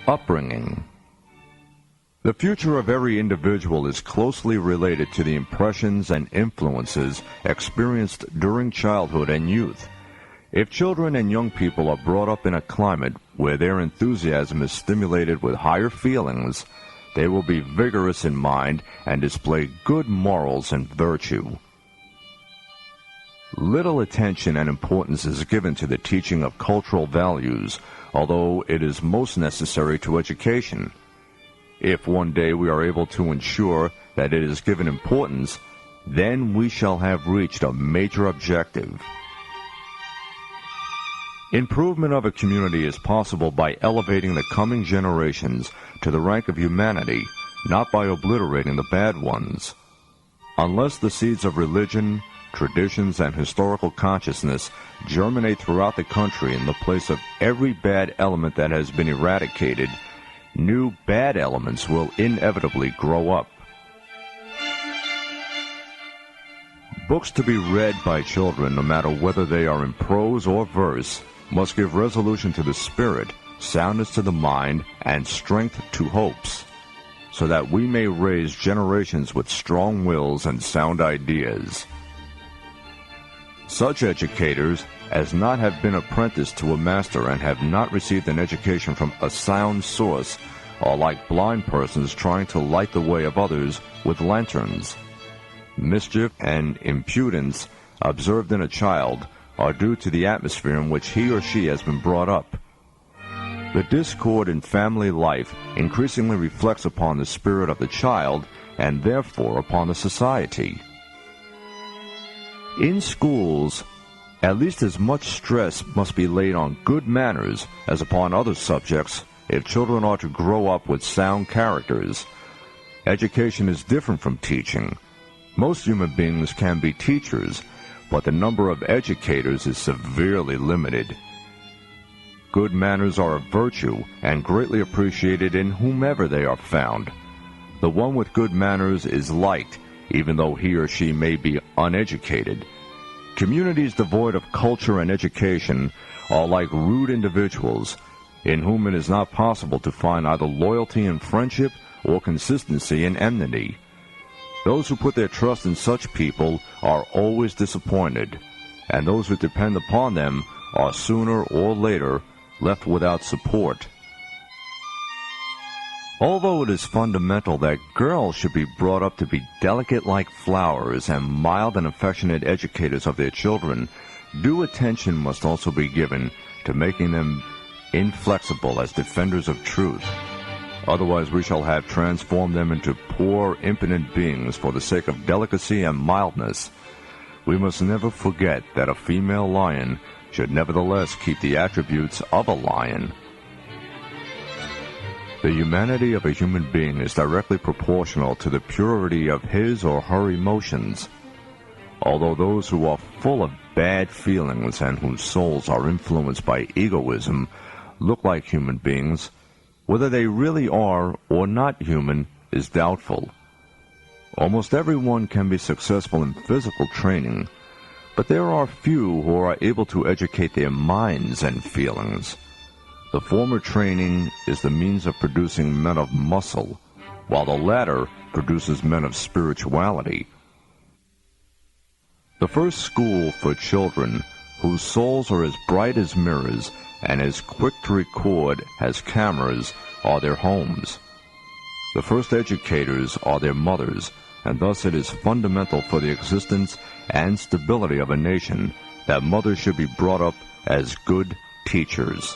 Upbringing. The future of every individual is closely related to the impressions and influences experienced during childhood and youth. If children and young people are brought up in a climate where their enthusiasm is stimulated with higher feelings, they will be vigorous in mind and display good morals and virtue. Little attention and importance is given to the teaching of cultural values, although it is most necessary to education. If one day we are able to ensure that it is given importance, then we shall have reached a major objective. Improvement of a community is possible by elevating the coming generations to the rank of humanity, not by obliterating the bad ones. Unless the seeds of religion, traditions, and historical consciousness germinate throughout the country in the place of every bad element that has been eradicated, new bad elements will inevitably grow up. Books to be read by children, no matter whether they are in prose or verse, must give resolution to the spirit, soundness to the mind, and strength to hopes, so that we may raise generations with strong wills and sound ideas. Such educators as not have been apprenticed to a master and have not received an education from a sound source are like blind persons trying to light the way of others with lanterns. Mischief and impudence observed in a child are due to the atmosphere in which he or she has been brought up. The discord in family life increasingly reflects upon the spirit of the child and therefore upon the society. In schools, at least as much stress must be laid on good manners as upon other subjects if children are to grow up with sound characters. Education is different from teaching. Most human beings can be teachers, but the number of educators is severely limited. Good manners are a virtue and greatly appreciated in whomever they are found. The one with good manners is liked, even though he or she may be uneducated. Communities devoid of culture and education are like rude individuals, in whom it is not possible to find either loyalty in friendship or consistency in enmity. Those who put their trust in such people are always disappointed, and those who depend upon them are sooner or later left without support. Although it is fundamental that girls should be brought up to be delicate like flowers and mild and affectionate educators of their children, due attention must also be given to making them inflexible as defenders of truth. Otherwise we shall have transformed them into poor, impotent beings for the sake of delicacy and mildness. We must never forget that a female lion should nevertheless keep the attributes of a lion. The humanity of a human being is directly proportional to the purity of his or her emotions. Although those who are full of bad feelings and whose souls are influenced by egoism look like human beings, whether they really are or not human is doubtful. Almost everyone can be successful in physical training, but there are few who are able to educate their minds and feelings. The former training is the means of producing men of muscle, while the latter produces men of spirituality. The first school for children whose souls are as bright as mirrors and as quick to record as cameras are their homes. The first educators are their mothers, and thus it is fundamental for the existence and stability of a nation that mothers should be brought up as good teachers.